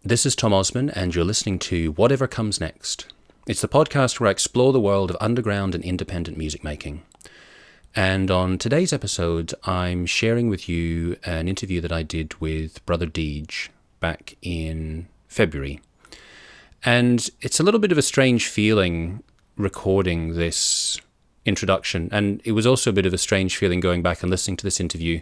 This is Tom Osman, and you're listening to Whatever Comes Next. It's the podcast where I explore the world of underground and independent music making. And on today's episode, I'm sharing with you an interview that I did with Brother Dege back in February. And it's a little bit of a strange feeling recording this introduction, and it was also a bit of a strange feeling going back and listening to this interview.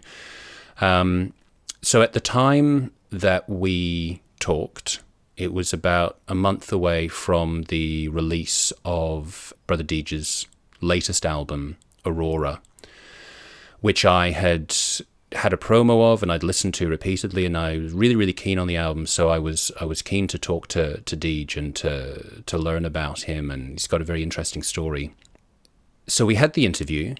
So at the time that we talked, it was about a month away from the release of Brother Dege's latest album, Aurora, which I had a promo of and I'd listened to repeatedly, and I was really, really keen on the album. So I was keen to talk to Dege and to learn about him, and he's got a very interesting story. So we had the interview,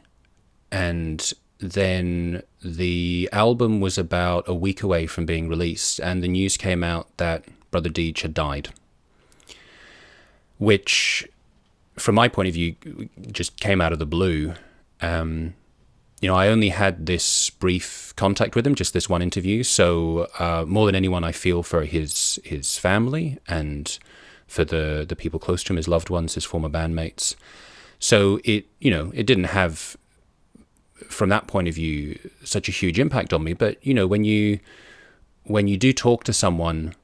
and then the album was about a week away from being released, and the news came out that Brother Dege had died, which, from my point of view, just came out of the blue. I only had this brief contact with him, just this one interview, so more than anyone, I feel for his family and for the people close to him, his loved ones, his former bandmates. So it didn't have, from that point of view, such a huge impact on me. But when you do talk to someone,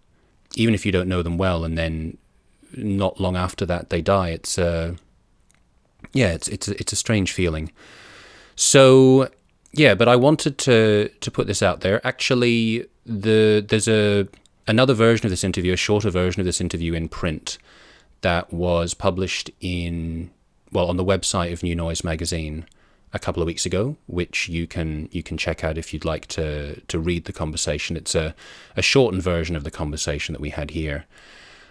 even if you don't know them well, and then not long after that they die, it's a strange feeling. So but I wanted to put this out there. Actually, there's another version of this interview, a shorter version of this interview in print, that was published on the website of New Noise magazine a couple of weeks ago, which you can check out if you'd like to read the conversation. It's a shortened version of the conversation that we had here,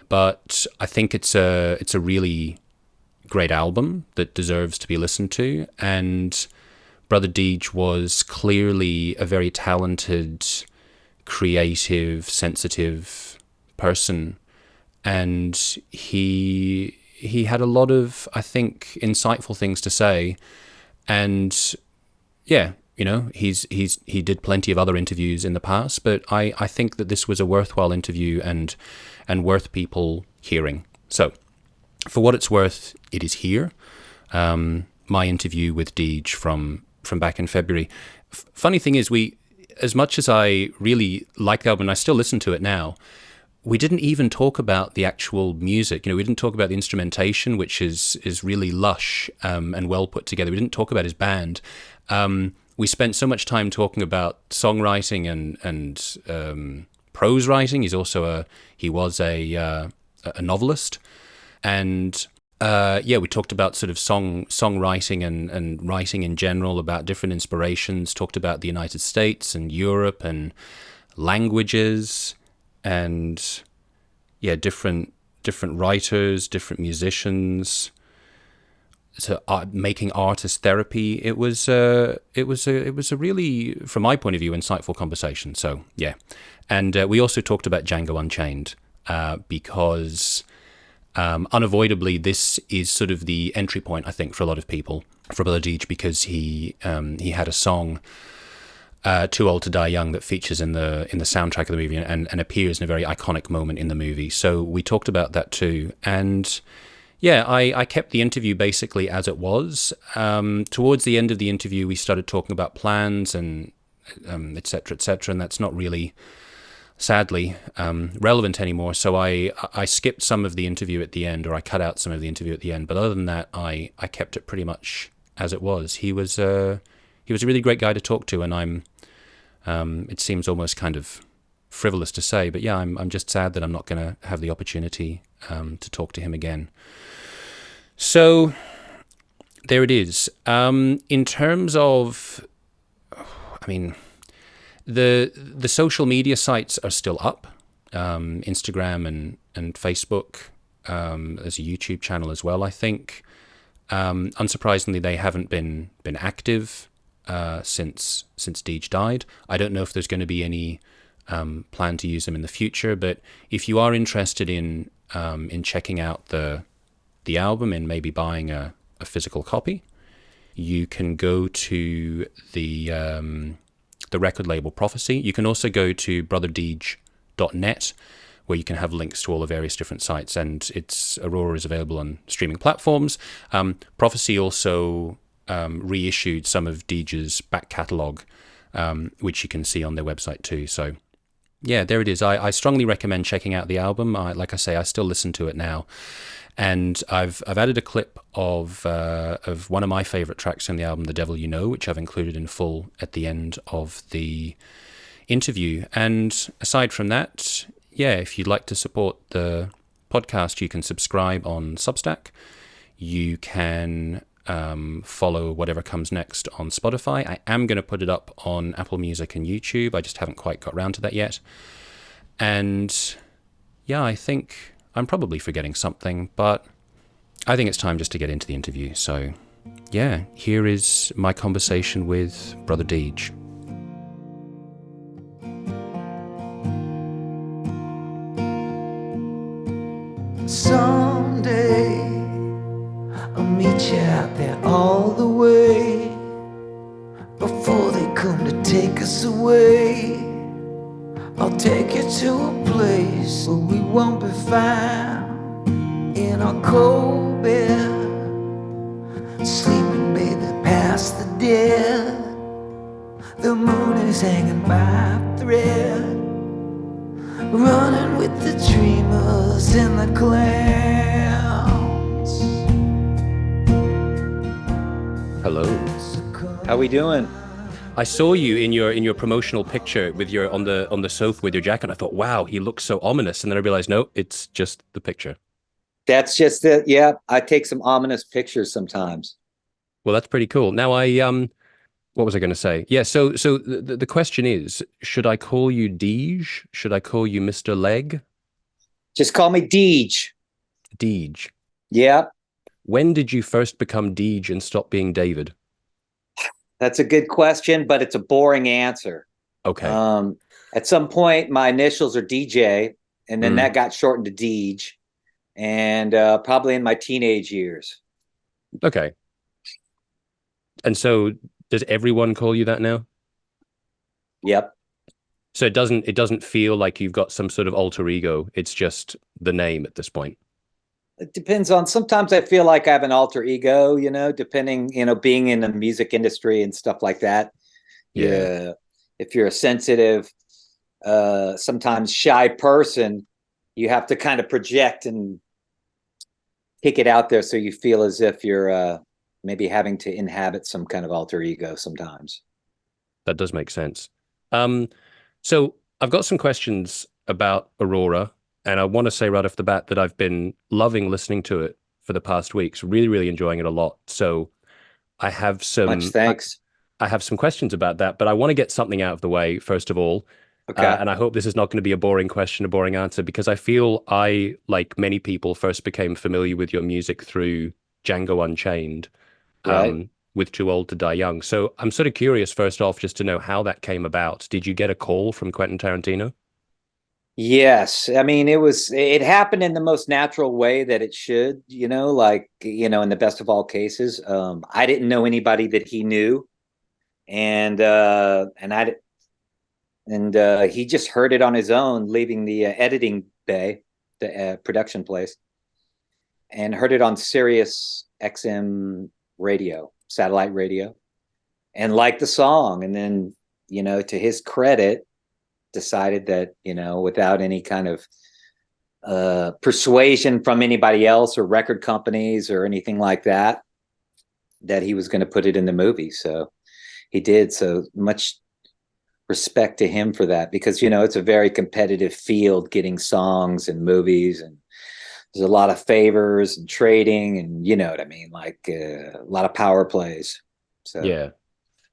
but I think it's a really great album that deserves to be listened to. And Brother Dege was clearly a very talented, creative, sensitive person, and he had a lot of, I think, insightful things to say. And he did plenty of other interviews in the past, but I think that this was a worthwhile interview and worth people hearing. So, for what it's worth, it is here. My interview with Dege from back in February. Funny thing is, as much as I really like the album, and I still listen to it now, we didn't even talk about the actual music. We didn't talk about the instrumentation, which is really lush and well put together. We didn't talk about his band. We spent so much time talking about songwriting and prose writing. He was a novelist, and we talked about sort of songwriting and writing in general, about different inspirations. Talked about the United States and Europe and languages. And different writers, different musicians, so making artist therapy. It was a really, from my point of view, insightful conversation. So and we also talked about Django Unchained because unavoidably this is sort of the entry point, I think, for a lot of people for Brother Dege, because he had a song, Too Old to Die Young, that features in the soundtrack of the movie and appears in a very iconic moment in the movie. So we talked about that too. And I kept the interview basically as it was. Towards the end of the interview, we started talking about plans and et cetera, and that's not really, sadly, relevant anymore. So I skipped some of the interview at the end, or I cut out some of the interview at the end. But other than that, I kept it pretty much as it was. He was a really great guy to talk to, and it seems almost kind of frivolous to say, but I'm just sad that I'm not going to have the opportunity to talk to him again. So there it is. In terms of, the social media sites are still up. Instagram and Facebook. There's a YouTube channel as well, I think. Unsurprisingly, they haven't been active since Dege died. I don't know if there's going to be any plan to use them in the future, but if you are interested in checking out the album and maybe buying a physical copy, you can go to the record label Prophecy. You can also go to brotherdege.net, where you can have links to all the various different sites. And Aurora is available on streaming platforms. Prophecy also reissued some of Dege's back catalogue, which you can see on their website too. So yeah, there it is. I strongly recommend checking out the album. Like I say, I still listen to it now. And I've added a clip of one of my favorite tracks from the album, The Devil You Know, which I've included in full at the end of the interview. And aside from that, yeah, if you'd like to support the podcast, you can subscribe on Substack. You can follow whatever comes next on Spotify. I am going to put it up on Apple Music and YouTube. I just haven't quite got around to that yet. And yeah, I think I'm probably forgetting something, but I think it's time just to get into the interview. So yeah, here is my conversation with Brother Dege. Someday I'll meet you out there all the way, before they come to take us away. I'll take you to a place where we won't be found, in our cold bed, sleeping bathing past the dead. The moon is hanging by a thread, running with the dreamers in the clouds. Hello. How we doing? I saw you in your promotional picture with your on the sofa with your jacket. I thought, wow, he looks so ominous, and then I realized, no, it's just the picture. That's just it. Yeah, I take some ominous pictures sometimes. Well, that's pretty cool. Now, what was I going to say? Yeah, so the question is, should I call you Dege? Should I call you Mr. Leg? Just call me Dege. Dege. Yeah. When did you first become Dege and stop being David? That's a good question, but it's a boring answer. Okay. At some point, my initials are DJ, and then that got shortened to Dege, and probably in my teenage years. Okay. And so, does everyone call you that now? Yep. So it doesn't feel like you've got some sort of alter ego. It's just the name at this point. It depends on, sometimes I feel like I have an alter ego, depending, being in the music industry and stuff like that. Yeah. If you're a sensitive, sometimes shy person, you have to kind of project and kick it out there so you feel as if you're maybe having to inhabit some kind of alter ego sometimes. That does make sense. So I've got some questions about Aurora. And I want to say right off the bat that I've been loving listening to it for the past weeks, really, really enjoying it a lot. So I have some... Much thanks. I have some questions about that, but I want to get something out of the way, first of all. Okay. And I hope this is not going to be a boring question, a boring answer, because I feel I, like many people, first became familiar with your music through Django Unchained, right. with Too Old to Die Young. So I'm sort of curious, first off, just to know how that came about. Did you get a call from Quentin Tarantino? Yes. I mean, it happened in the most natural way that it should, in the best of all cases. I didn't know anybody that he knew. And he just heard it on his own, leaving the editing bay, the production place, and heard it on Sirius XM radio, satellite radio, and liked the song. And then, to his credit, decided that, without any kind of persuasion from anybody else or record companies or anything like that, that he was going to put it in the movie. So he did. So much respect to him for that, because, it's a very competitive field, getting songs and movies, and there's a lot of favors and trading, and you know what I mean, like a lot of power plays. So yeah.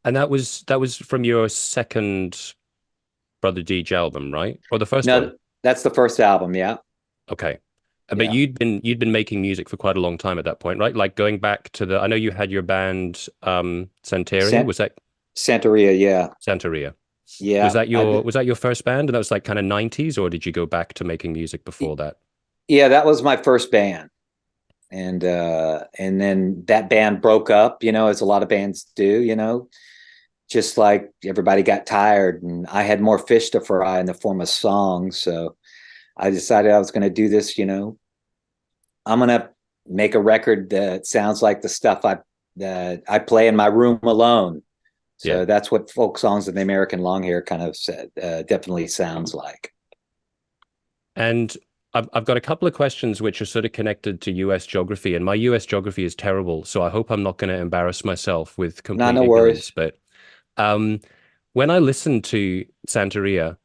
And that was from your second Brother Dege album, right? Or the first one? That's the first album, yeah. Okay. But Yeah. you'd been making music for quite a long time at that point, right? Like going back to I know you had your band Santeria, was that Santeria, yeah. Santeria. Yeah. Was that your first band? And that was like kind of 90s, or did you go back to making music before that? Yeah, that was my first band. And then that band broke up, as a lot of bands do, just like everybody got tired, and I had more fish to fry in the form of songs. So I decided I was going to do this, I'm going to make a record that sounds like the stuff I play in my room alone. Yeah. So that's what folk songs of the American Longhair kind of definitely sounds like. And I've got a couple of questions which are sort of connected to US geography, and my US geography is terrible, so I hope I'm not going to embarrass myself with Not complete no ignorance. worries. But um, when I listen to Santeria,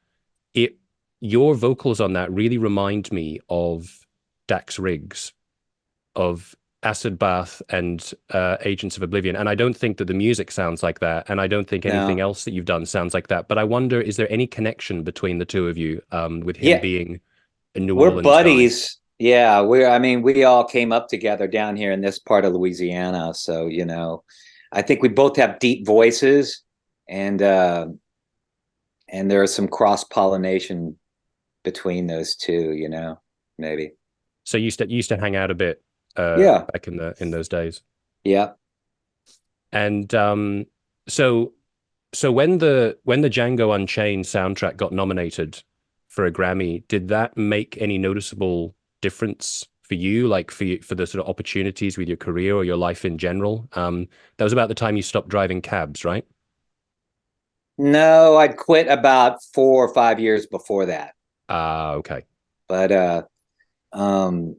it your vocals on that really remind me of Dax Riggs, of Acid Bath and Agents of Oblivion. And I don't think that the music sounds like that. And I don't think anything No. else that you've done sounds like that. But I wonder, is there any connection between the two of you, with him Yeah, being a New we're Orleans guy? buddies. Yeah, I mean, we all came up together down here in this part of Louisiana. So, I think we both have deep voices, and there's some cross pollination between those two, maybe. So you used to hang out a bit Yeah. back in those days. Yeah. And so so when the Django Unchained soundtrack got nominated for a Grammy, did that make any noticeable difference for you, like for the sort of opportunities with your career or your life in general? That was about the time you stopped driving cabs, right? No, I'd quit about 4 or 5 years before that. Ah, okay. But um,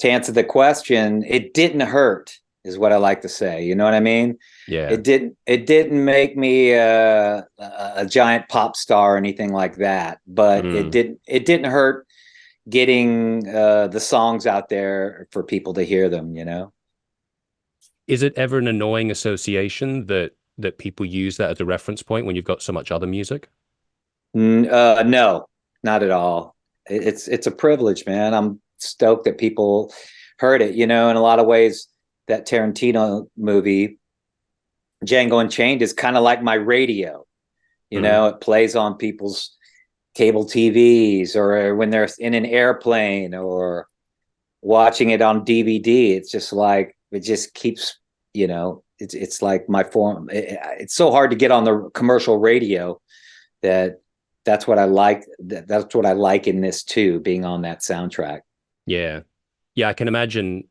to answer the question, it didn't hurt, is what I like to say. You know what I mean? Yeah. It didn't make me a giant pop star or anything like that, but it Mm. didn't hurt getting the songs out there for people to hear them. Is it ever an annoying association that people use that as a reference point when you've got so much other music? No, not at all. It's a privilege, man. I'm stoked that people heard it. In a lot of ways, that Tarantino movie, Django Unchained, is kind of like my radio. Mm. It plays on people's cable TVs, or when they're in an airplane, or watching it on DVD. It's just like it just keeps, it's like my form. It's so hard to get on the commercial radio that that's what I like. That's what I like in this too, being on that soundtrack. Yeah. Yeah, I can imagine.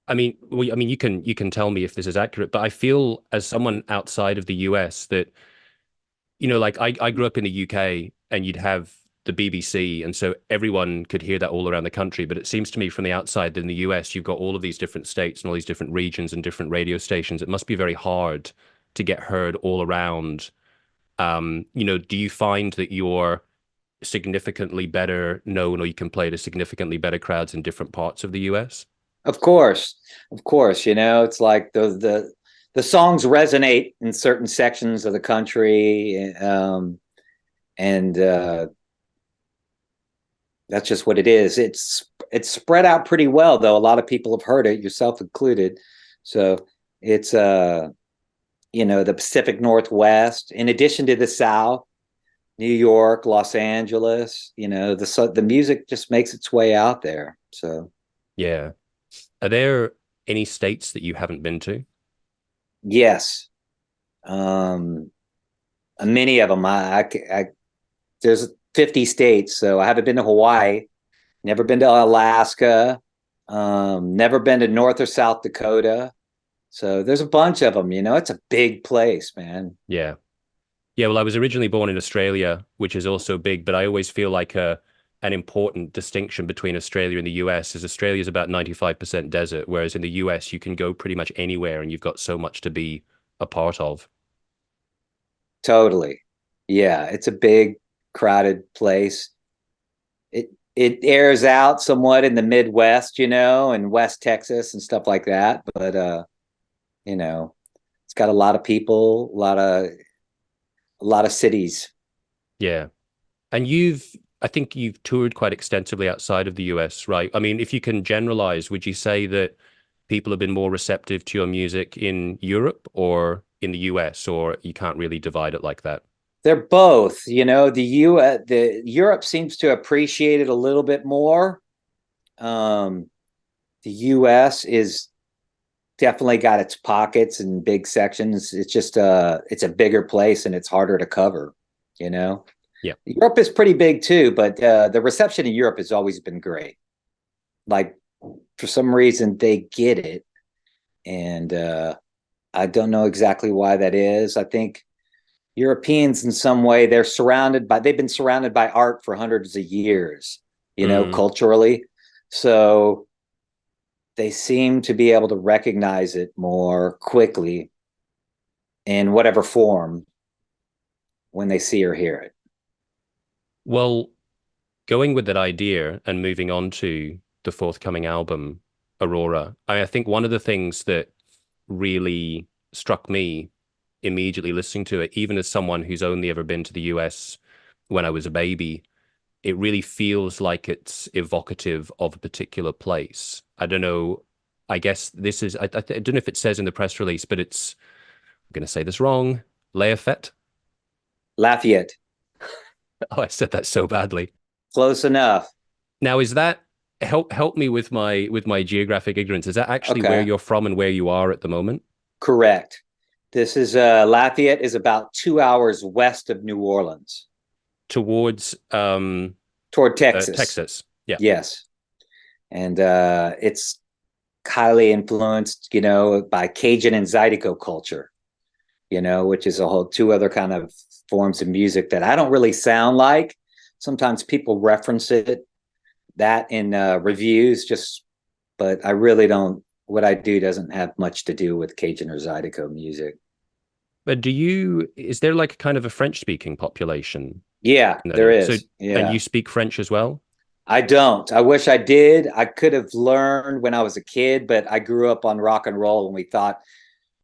I mean, you can tell me if this is accurate, but I feel as someone outside of the US that, like I grew up in the UK and you'd have the BBC, and so everyone could hear that all around the country. But it seems to me from the outside that in the US, you've got all of these different states and all these different regions and different radio stations. It must be very hard to get heard all around. Do you find that you're significantly better known, or you can play to significantly better crowds in different parts of the US? Of course, of course. It's like the songs resonate in certain sections of the country, and that's just what it is. It's spread out pretty well, though. A lot of people have heard it, yourself included. So it's the Pacific Northwest, in addition to the South, New York, Los Angeles. The music just makes its way out there. So Yeah. Are there any states that you haven't been to? yes, many of them. There's 50 states, so I haven't been to Hawaii, never been to Alaska, never been to North or South Dakota. So there's a bunch of them. It's a big place, man. Yeah. Yeah, well, I was originally born in Australia, which is also big, but I always feel like an important distinction between Australia and the US is Australia is about 95% desert, whereas in the US you can go pretty much anywhere and you've got so much to be a part of. Totally. Yeah, it's a big, crowded place. It airs out somewhat in the Midwest, and West Texas and stuff like that. But it's got a lot of people, a lot of cities. Yeah. And I think you've toured quite extensively outside of the US, right? I mean, if you can generalize, would you say that people have been more receptive to your music in Europe or in the US, or you can't really divide it like that? They're both. The Europe seems to appreciate it a little bit more. Um, the U.S. is definitely got its pockets and big sections. It's just it's a bigger place and it's harder to cover. You know. Yeah. Europe is pretty big too, but the reception in Europe has always been great. Like for some reason they get it, and I don't know exactly why that is. I think Europeans in some way they've been surrounded by art for hundreds of years, Mm. culturally. So they seem to be able to recognize it more quickly in whatever form when they see or hear it. Well, going with that idea and moving on to the forthcoming album, Aurora, I think one of the things that really struck me immediately listening to it, even as someone who's only ever been to the US when I was a baby, it really feels like it's evocative of a particular place. I don't know. I guess this is, I don't know if it says in the press release, but I'm going to say this wrong. Lafayette. Lafayette. Oh, I said that so badly. Close enough. Now, is that help me with my geographic ignorance? Is that actually where Okay. you're from and where you are at the moment? Correct. This is Lafayette is about 2 hours west of New Orleans, Towards toward Texas. Texas. Yeah. Yes. And it's highly influenced, by Cajun and Zydeco culture, which is a whole two other kind of forms of music that I don't really sound like. Sometimes people reference that in reviews, but I really don't. What I do doesn't have much to do with Cajun or Zydeco music. But is there like kind of a French speaking population Yeah, in that there area? So, is. and Yeah. you speak French as well? I don't. I wish I did. I could have learned when I was a kid, but I grew up on rock and roll and we thought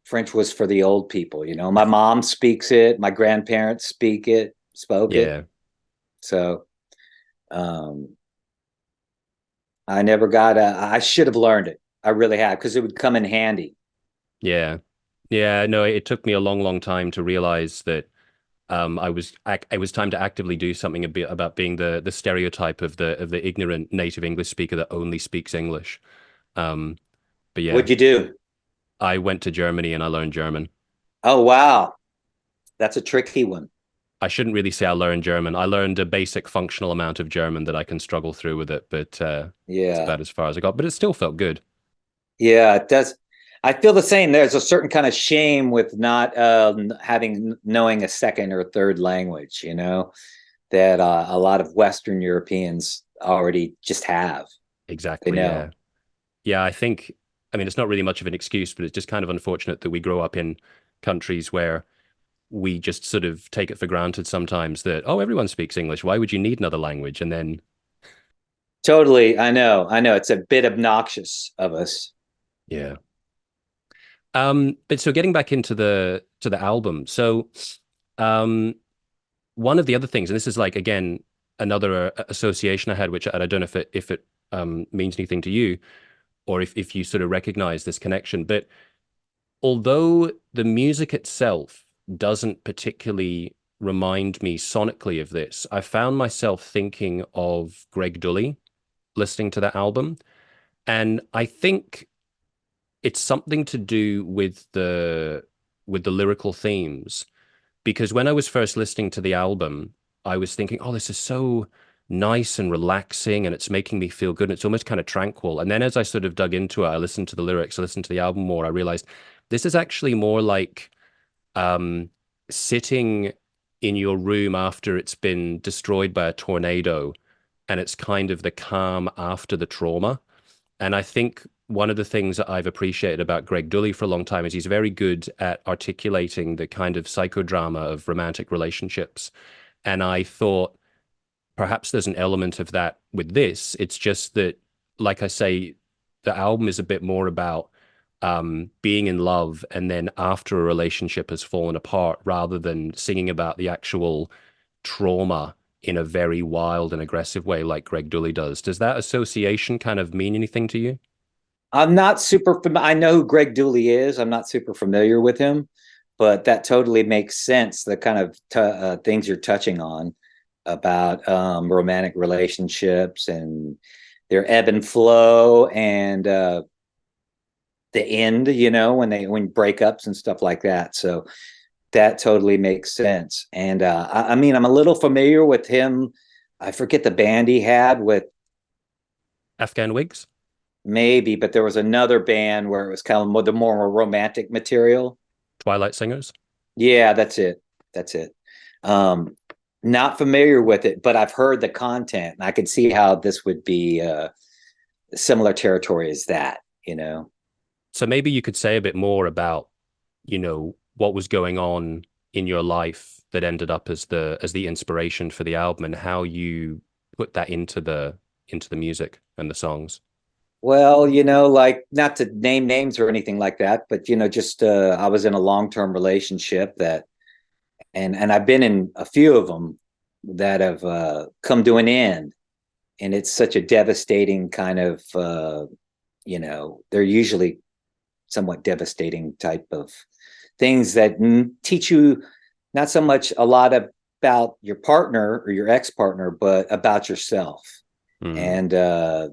French was for the old people. My mom speaks it, my grandparents spoke it. Yeah. So um, I never I should have learned it. I really have, because it would come in handy. Yeah. Yeah. No, it took me a long, long time to realize that it was time to actively do something a bit about being the stereotype of the ignorant native English speaker that only speaks English. Um, but yeah, What'd you do? I went to Germany and I learned German. Oh, wow. That's a tricky one. I shouldn't really say I learned German. I learned a basic functional amount of German that I can struggle through with it, but it's Yeah. about as far as I got. But it still felt good. Yeah, it does. I feel the same. There's a certain kind of shame with not knowing a second or third language, that a lot of Western Europeans already just have. They Exactly. know. Yeah. Yeah. I mean, it's not really much of an excuse, but it's just kind of unfortunate that we grow up in countries where we just sort of take it for granted sometimes that, oh, everyone speaks English. Why would you need another language? And then, Totally. I know. I know. It's a bit obnoxious of us. yeah. But so getting back into the album. So, um, one of the other things, and this is like again another association I had, which I don't know if it means anything to you, or if you sort of recognize this connection. But although the music itself doesn't particularly remind me sonically of this, I found myself thinking of Greg Dully listening to that album, and I think it's something to do with the lyrical themes, because when I was first listening to the album, I was thinking, oh, this is so nice and relaxing and it's making me feel good. And it's almost kind of tranquil. And then as I sort of dug into it, I listened to the lyrics, I listened to the album more, I realized this is actually more like um, sitting in your room after it's been destroyed by a tornado. And it's kind of the calm after the trauma. And I think one of the things that I've appreciated about Greg Dully for a long time is he's very good at articulating the kind of psychodrama of romantic relationships. And I thought perhaps there's an element of that with this. It's just that, like I say, the album is a bit more about being in love and then after a relationship has fallen apart rather than singing about the actual trauma in a very wild and aggressive way like Greg Dully does. Does that association kind of mean anything to you? I'm not super I know who Greg Dooley is. I'm not super familiar with him, but that totally makes sense. The kind of things you're touching on about romantic relationships and their ebb and flow, and the end, when breakups and stuff like that. So that totally makes sense. And I mean, I'm a little familiar with him. I forget the band he had with Afghan Wigs? maybe, but there was another band where it was kind of the more romantic material. Twilight Singers? Yeah, that's it. That's it. Um, Not familiar with it, but I've heard the content, and I could see how this would be similar territory as that. You know. So maybe you could say a bit more about, what was going on in your life that ended up as the inspiration for the album, and how you put that into the music and the songs. Well, like not to name names or anything like that, but just I was in a long-term relationship that, and I've been in a few of them that have come to an end, and it's such a devastating kind of, they're usually somewhat devastating type of things that teach you not so much a lot about your partner or your ex-partner, but about yourself Mm. and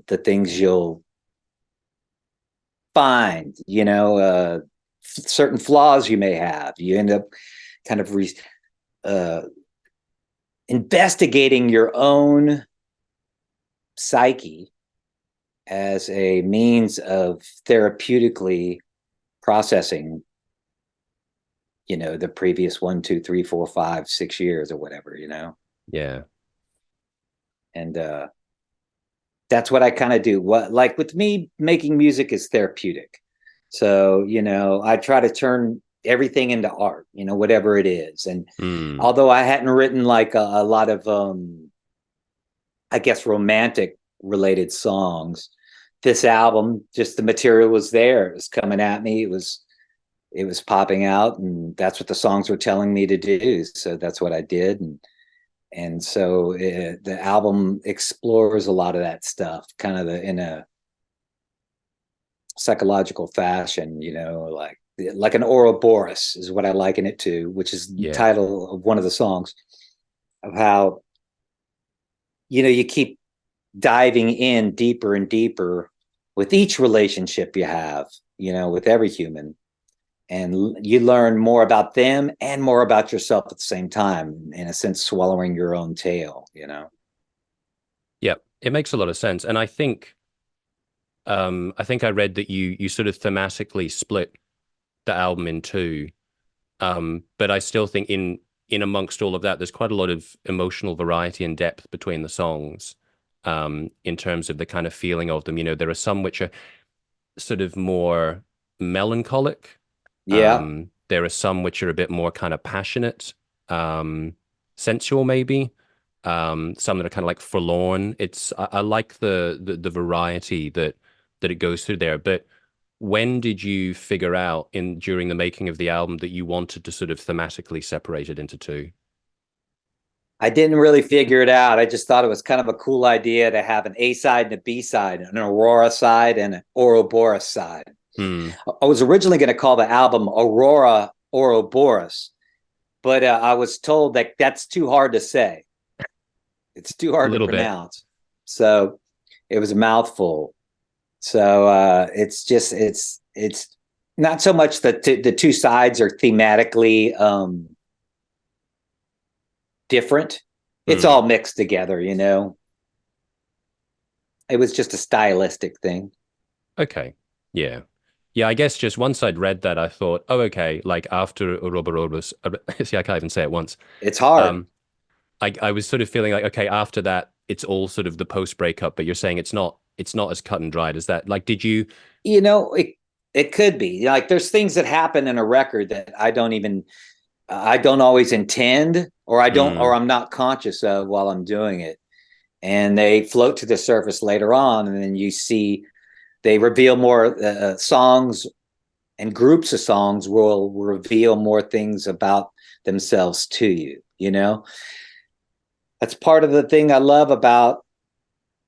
the things you'll find, certain flaws you may have. You end up kind of uh, investigating your own psyche as a means of therapeutically processing, the previous 1, 2, 3, 4, 5, 6 years or whatever, Yeah. and that's what I kind of do. What, like with me, making music is therapeutic. So, I try to turn everything into art, whatever it is. And Mm. although I hadn't written like a lot of, I guess, romantic related songs, this album, just the material was there. It was coming at me. It was popping out, and that's what the songs were telling me to do. So that's what I did. And so the album explores a lot of that stuff, kind of in a psychological fashion, like an Ouroboros is what I liken it to, which is the Yeah. title of one of the songs, of how, you keep diving in deeper and deeper with each relationship you have, with every human. And you learn more about them and more about yourself at the same time, in a sense, swallowing your own tail. Yeah. It makes a lot of sense. And I think I read that you sort of thematically split the album in two. But I still think in amongst all of that, there's quite a lot of emotional variety and depth between the songs, in terms of the kind of feeling of them. There are some which are sort of more melancholic. Yeah. There are some which are a bit more kind of passionate, um, sensual maybe. Some that are kind of like forlorn. I like the variety that it goes through there. But when did you figure out during the making of the album that you wanted to sort of thematically separate it into two? I didn't really figure it out. I just thought it was kind of a cool idea to have an A side and a B side, an Aurora side and an Ouroboros side. Hmm. I was originally going to call the album Aurora Ouroboros, but I was told that that's too hard to say. It's too A hard to little bit. pronounce. So it was a mouthful. So it's not so much that the two sides are thematically different. It's Hmm. all mixed together. It was just a stylistic thing. Okay. Yeah. Yeah, I guess just once I'd read that, I thought, oh, okay, like after Ouroboros, see, I can't even say it once. It's hard. Um, I was sort of feeling like, okay, after that, it's all sort of the post breakup, but you're saying it's not as cut and dried as that. Like, did you? It could be like there's things that happen in a record that I don't always intend, or Mm, I'm not conscious of while I'm doing it, and they float to the surface later on, and then you see they reveal more songs, and groups of songs will reveal more things about themselves to you. That's part of the thing I love about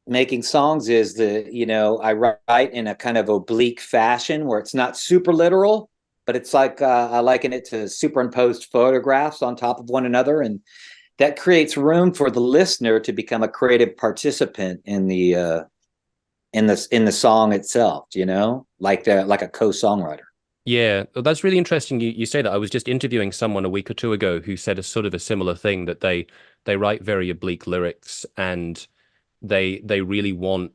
making songs, is I write in a kind of oblique fashion where it's not super literal, but it's like I liken it to superimposed photographs on top of one another, and that creates room for the listener to become a creative participant in the song itself, like a co-songwriter. Yeah, well, that's really interesting. You say that. I was just interviewing someone a week or two ago who said a sort of a similar thing that they write very oblique lyrics and they really want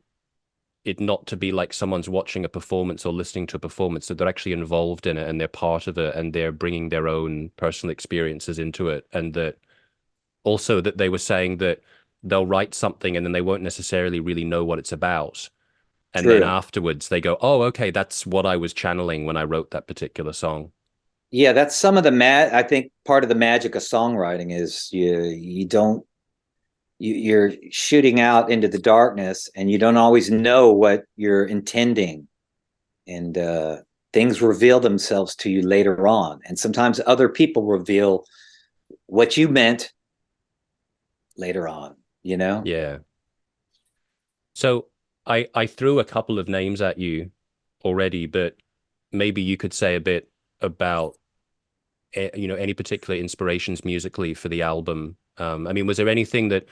it not to be like someone's watching a performance or listening to a performance, so they're actually involved in it and they're part of it and they're bringing their own personal experiences into it. And that also that they were saying that they'll write something and then they won't necessarily really know what it's about. And then True. afterwards they go, oh, okay, that's what I was channeling when I wrote that particular song. Yeah, that's some of the I think part of the magic of songwriting is you don't you're shooting out into the darkness and you don't always know what you're intending, and things reveal themselves to you later on, and sometimes other people reveal what you meant later on, you know. Yeah. So I threw a couple of names at you already, but maybe you could say a bit about any particular inspirations musically for the album. I mean, was there anything that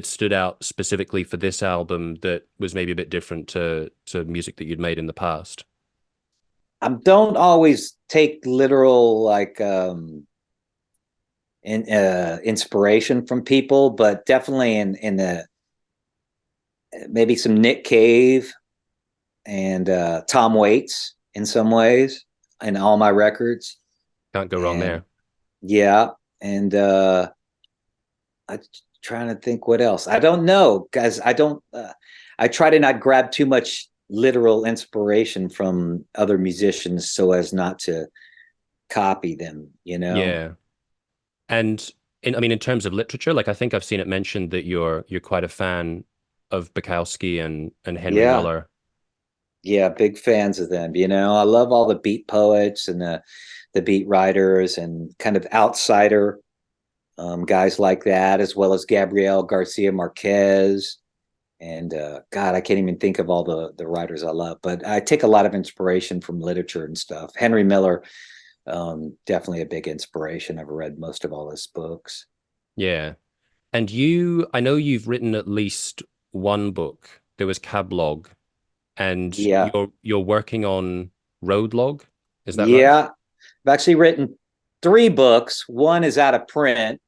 stood out specifically for this album that was maybe a bit different to music that you'd made in the past? I don't always take literal like inspiration from people, but definitely in the maybe some Nick Cave and Tom Waits in some ways in all my records. Can't go wrong And there. yeah, and I'm trying to think what else. I don't know, guys. I don't. I try to not grab too much literal inspiration from other musicians so as not to copy them. You know. Yeah. And I mean, in terms of literature, like I think I've seen it mentioned that you're quite a fan of Bukowski and Henry Yeah. Miller. Yeah, big fans of them. You know, I love all the beat poets and the beat writers and kind of outsider guys like that, as well as Gabriel Garcia Marquez. And God, I can't even think of all the writers I love, but I take a lot of inspiration from literature and stuff. Henry Miller, definitely a big inspiration. I've read most of all his books. Yeah. And I know you've written at least one book. There was Cablog, and Yeah, you're working on Roadlog. Is that right? yeah. I've actually written three books. One is out of print.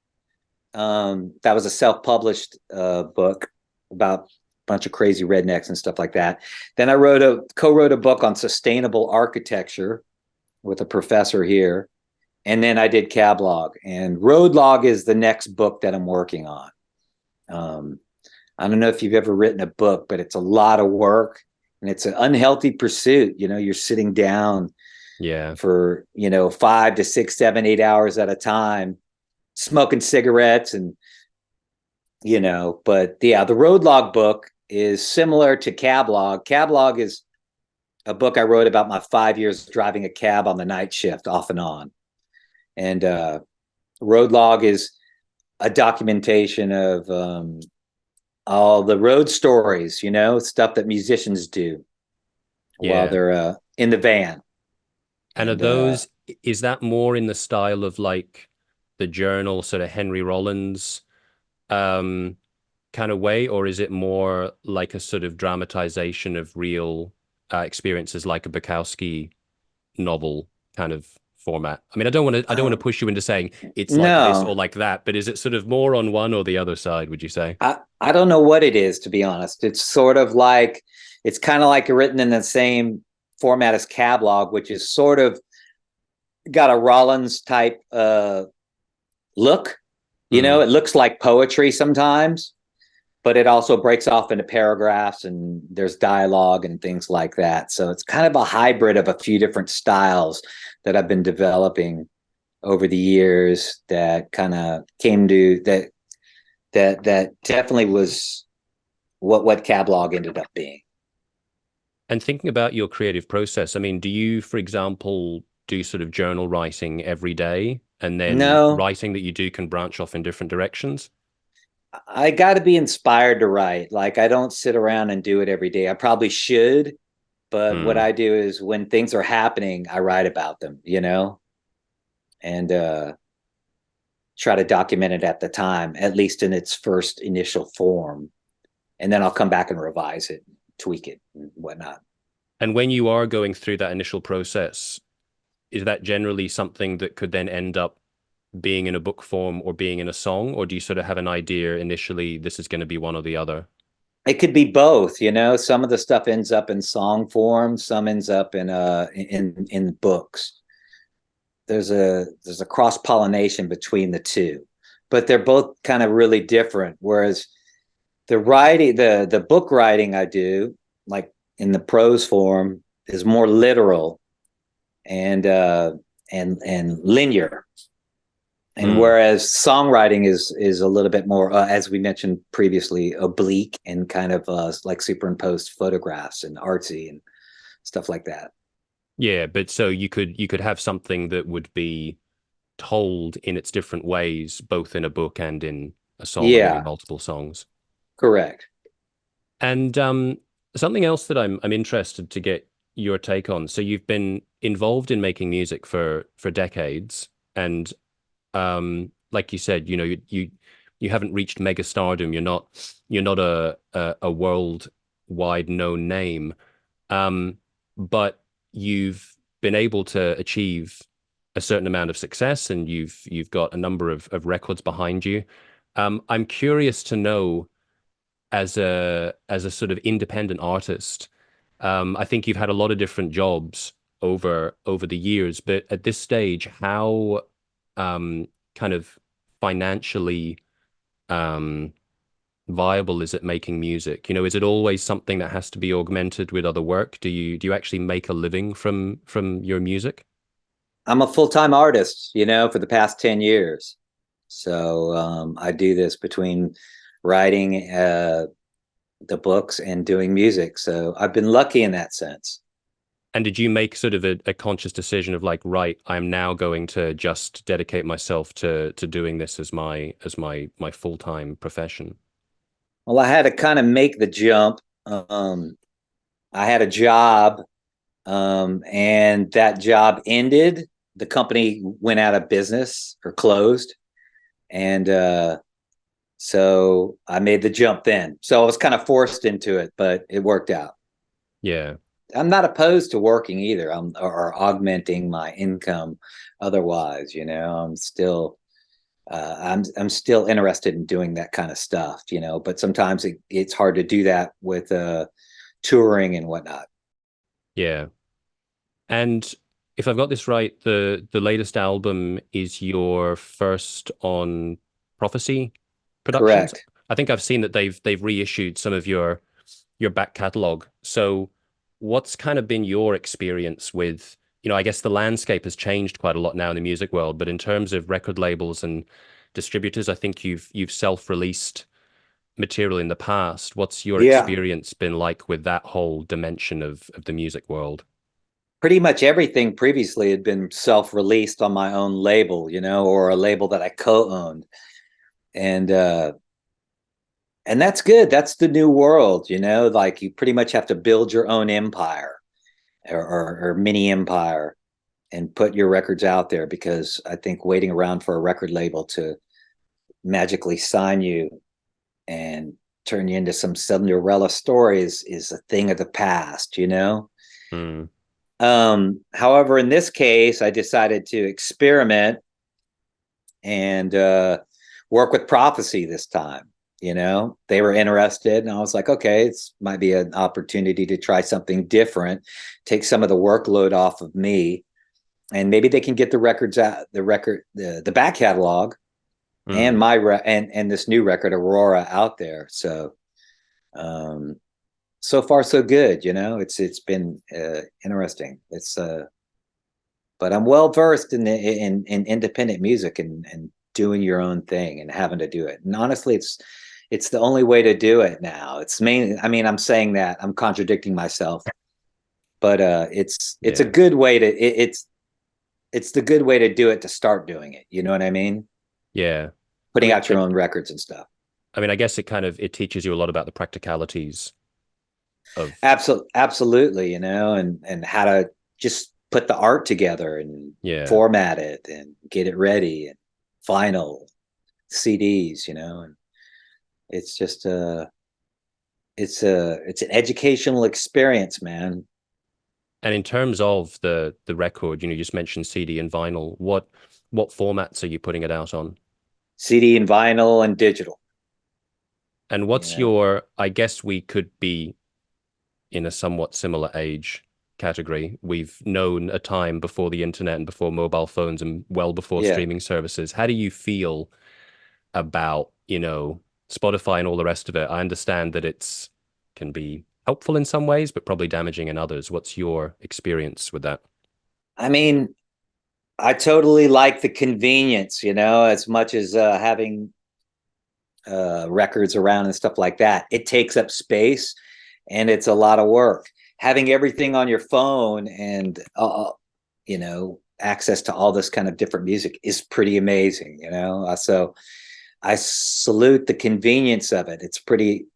That was a self-published book about a bunch of crazy rednecks and stuff like that. Then I co-wrote a book on sustainable architecture with a professor here, and then I did Cablog, and Roadlog is the next book that I'm working on. Um, I don't know if you've ever written a book, but it's a lot of work and it's an unhealthy pursuit. You know, you're sitting down Yeah. for 5 to 6, 7, 8 hours at a time, smoking cigarettes and but yeah, the road log book is similar to Cablog. Cablog is a book I wrote about my 5 years driving a cab on the night shift off and on. And road log is a documentation of all the road stories, stuff that musicians do while Yeah. they're in the van. And are And is that more in the style of like the journal, sort of Henry Rollins um kind of way, or is it more like a sort of dramatization of real experiences like a Bukowski novel kind of format? I mean, I don't want to um, push you into saying it's like this or no, like that, but is it sort of more on one or the other side, would you say? I don't know what it is, to be honest. It's sort of like, it's kind of like written in the same format as Cablog, which is sort of got a Rollins type look. Mm, It looks like poetry sometimes, but it also breaks off into paragraphs and there's dialogue and things like that. So it's kind of a hybrid of a few different styles that I've been developing over the years that kind of came to that definitely was what Cablog ended up being. and thinking about your creative process, I mean, do you, for example, do sort of journal writing every day, and then No, writing that you do can branch off in different directions? I got to be inspired to write. Like, I don't sit around and do it every day. I probably should, but what Mm, I do is when things are happening, I write about them, and try to document it at the time, at least in its first initial form. And then I'll come back and revise it, tweak it, and whatnot. and when you are going through that initial process, is that generally something that could then end up being in a book form or being in a song, or do you sort of have an idea initially this is going to be one or the other? It could be both, you know. Some of the stuff ends up in song form, some ends up in books. There's a cross pollination between the two, but they're both kind of really different. Whereas the book writing I do, like in the prose form, is more literal and and linear. And Mm. whereas songwriting is a little bit more, as we mentioned previously, oblique and kind of like superimposed photographs and artsy and stuff like that. Yeah, but so you could have something that would be told in its different ways, both in a book and in a song, or maybe Yeah, multiple songs. correct. And something else that I'm interested to get your take on. So you've been involved in making music for decades, and like you said, you haven't reached mega stardom. You're not a worldwide known name, but you've been able to achieve a certain amount of success, and you've got a number of records behind you. I'm curious to know, as a sort of independent artist, I think you've had a lot of different jobs over the years, but at this stage, how kind of financially um, viable is it making music? Is it always something that has to be augmented with other work? Do you actually make a living from your music? I'm a full-time artist, you know, for the past 10 years. So I do this between writing the books and doing music. So I've been lucky in that sense. And did you make sort of a conscious decision of like, right, I'm now going to just dedicate myself to doing this as my full-time profession? Well, I had to kind of make the jump. I had a job, and that job ended. The company went out of business or closed, and so I made the jump then. So I was kind of forced into it, but it worked out. Yeah. I'm not opposed to working either. Or augmenting my income otherwise. You know, I'm still interested in doing that kind of stuff. You know, but sometimes it's hard to do that with touring and whatnot. Yeah. And if I've got this right, the latest album is your first on Prophecy Productions. Correct. I think I've seen that they've reissued some of your back catalog. So what's kind of been your experience with, I guess the landscape has changed quite a lot now in the music world, but in terms of record labels and distributors, I think you've self-released material in the past. What's your Yeah. experience been like with that whole dimension of the music world? Pretty much everything previously had been self-released on my own label, you know, or a label that I co-owned. And and that's good. That's the new world, you know, like you pretty much have to build your own empire or mini empire and put your records out there, because I think waiting around for a record label to magically sign you and turn you into some Cinderella story is a thing of the past, you know. Mm, However, in this case, I decided to experiment and work with Prophecy this time. You know, they were interested, and I was like, okay, it's might be an opportunity to try something different, take some of the workload off of me, and maybe they can get the records out, the back catalog, and mm. and this new record, Aurora, out there. So, um, so far so good. You know, it's been interesting. It's but I'm well versed in independent music and doing your own thing and having to do it. And honestly, it's the only way to do it now. It's mainly, I mean, I'm saying that I'm contradicting myself, but it's a Yeah. good way to it's the good way to do it, to start doing it. You know what I mean? Yeah. I Putting mean, out your own records and stuff. I guess it teaches you a lot about the practicalities of, Absolutely, you know, and how to just put the art together and yeah, format it and get it ready and vinyl, CDs, you know, and it's just it's an educational experience, man. And in terms of the record, you just mentioned CD and vinyl. What formats are you putting it out on? CD and vinyl and digital. And You what's know? your, I guess we could be in a somewhat similar age category. We've known a time before the internet and before mobile phones and well before Yeah. streaming services. How do you feel about, Spotify and all the rest of it? I understand that it's can be helpful in some ways, but probably damaging in others. What's your experience with that? I mean, I totally like the convenience, as much as having records around and stuff like that. It takes up space and it's a lot of work. Having everything on your phone and, access to all this kind of different music is pretty amazing, So I salute the convenience of it. It's pretty,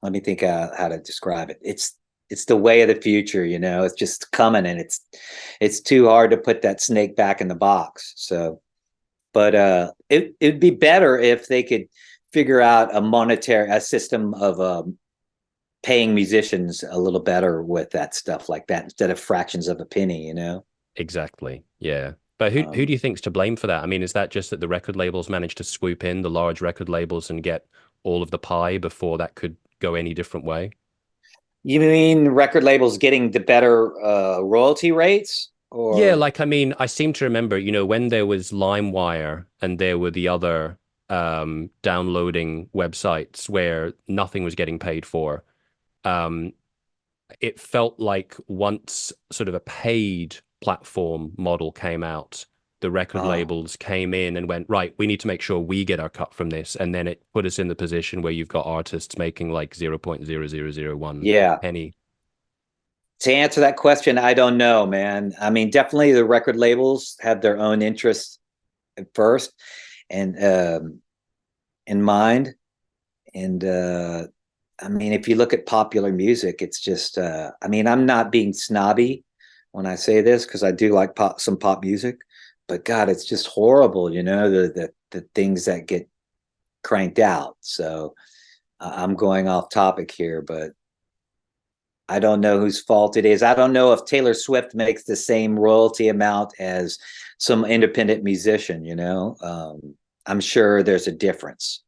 let me think how to describe it. It's the way of the future, it's just coming, and it's too hard to put that snake back in the box. So, but it'd be better if they could figure out a system of paying musicians a little better with that stuff like that, instead of fractions of a penny. Exactly. Yeah. But who do um, you think's to blame for that? I mean, is that just that the record labels managed to swoop in, the large record labels, and get all of the pie before that could go any different way? you mean record labels getting the better royalty rates, Yeah, or? like I mean, I seem to remember, when there was LimeWire and there were the other downloading websites where nothing was getting paid for. Um, it felt like once sort of a paid platform model came out, the record uh labels came in and went, right, we need to make sure we get our cut from this. And then it put us in the position where you've got artists making like 0.0001 yeah, penny. to answer that question, I don't know, man. I mean, definitely the record labels have their own interests at first, and in mind. And I mean, if you look at popular music, it's just I mean, I'm not being snobby when I say this, because I do like some pop music, but God, it's just horrible, the things that get cranked out. So I'm going off topic here, but I don't know whose fault it is. I don't know if Taylor Swift makes the same royalty amount as some independent musician, I'm sure there's a difference,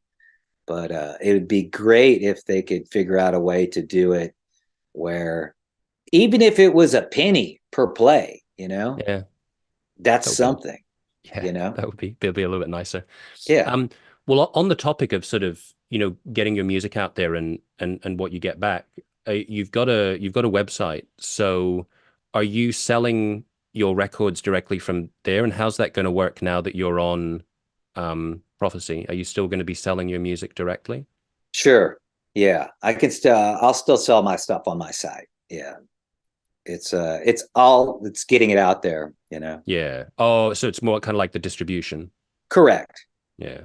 but it would be great if they could figure out a way to do it where, even if it was a penny per play, Yeah, that's that would be, something, yeah, you know? that would be, it'll be a little bit nicer. Yeah, Um, well, on the topic of sort of, getting your music out there and what you get back, you've got a website. So are you selling your records directly from there? And how's that going to work now that you're on Prophecy? Are you still going to be selling your music directly? sure. Yeah, I'll still sell my stuff on my site. Yeah. It's getting it out there. Yeah. Oh, so it's more kind of like the distribution. Correct. Yeah.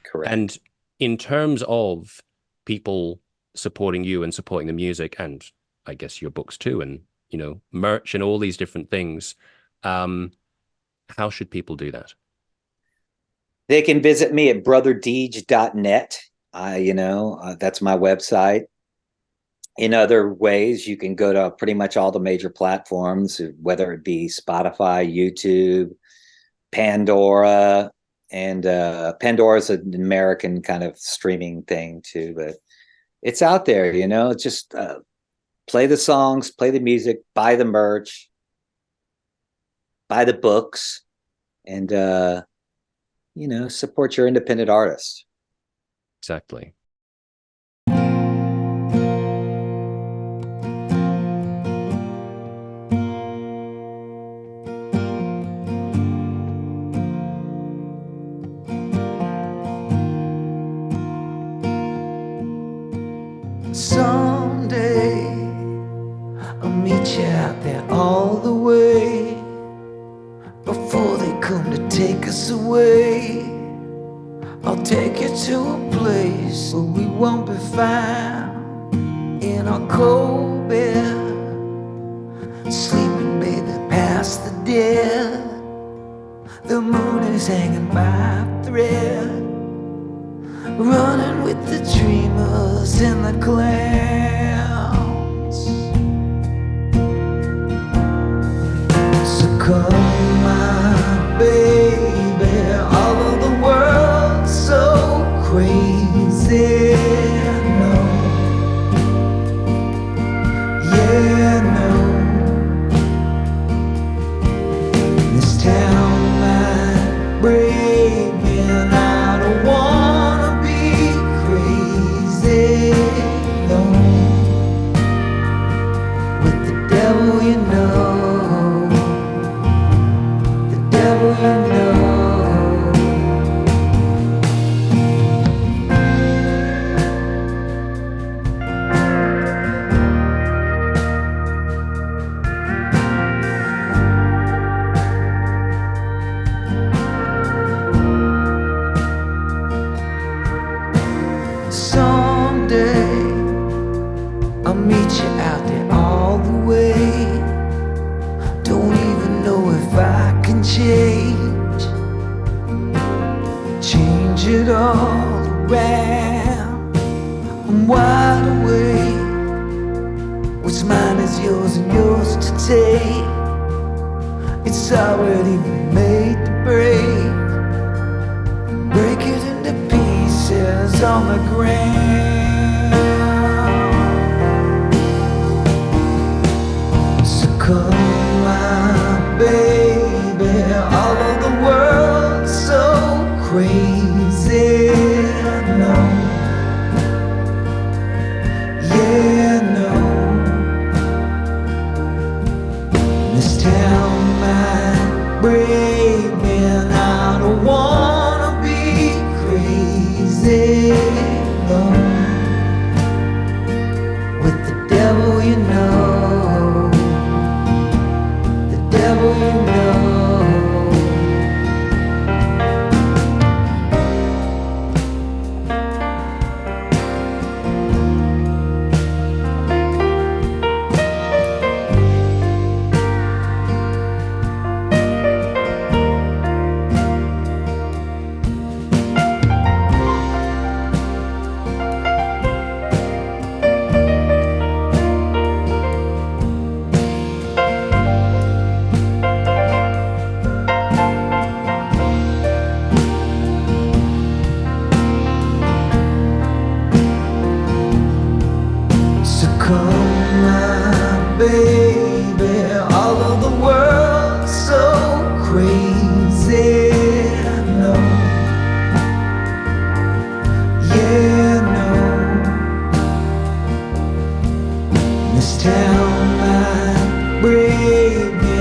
Correct. And in terms of people supporting you and supporting the music, and I guess your books too, and merch and all these different things, um, how should people do that? They can visit me at brotherdege.net. That's my website. In other ways, you can go to pretty much all the major platforms, whether it be Spotify, YouTube, Pandora, and Pandora is an American kind of streaming thing too, but it's out there. Just play the songs, play the music, buy the merch, buy the books, and support your independent artists. Exactly. Someday I'll meet you out there all the way before they come to take us away. I'll take you to a place where we won't be found in our cold bed, sleeping, baby, past the dead. The moon is hanging by a thread, running with the dreamers in the clouds. meet you out there all the way. Don't even know if I can change it all around. I'm wide awake. What's mine is yours and yours to take. It's already been made to break. Break it into pieces on the ground. So come my baby, all of the world's so crazy. No, yeah, no. This town might break me, and I don't wanna be crazy. No, with the devil, you know. Devil, you know. So come my baby, all of the world's so crazy. No, yeah, no. This town might break me,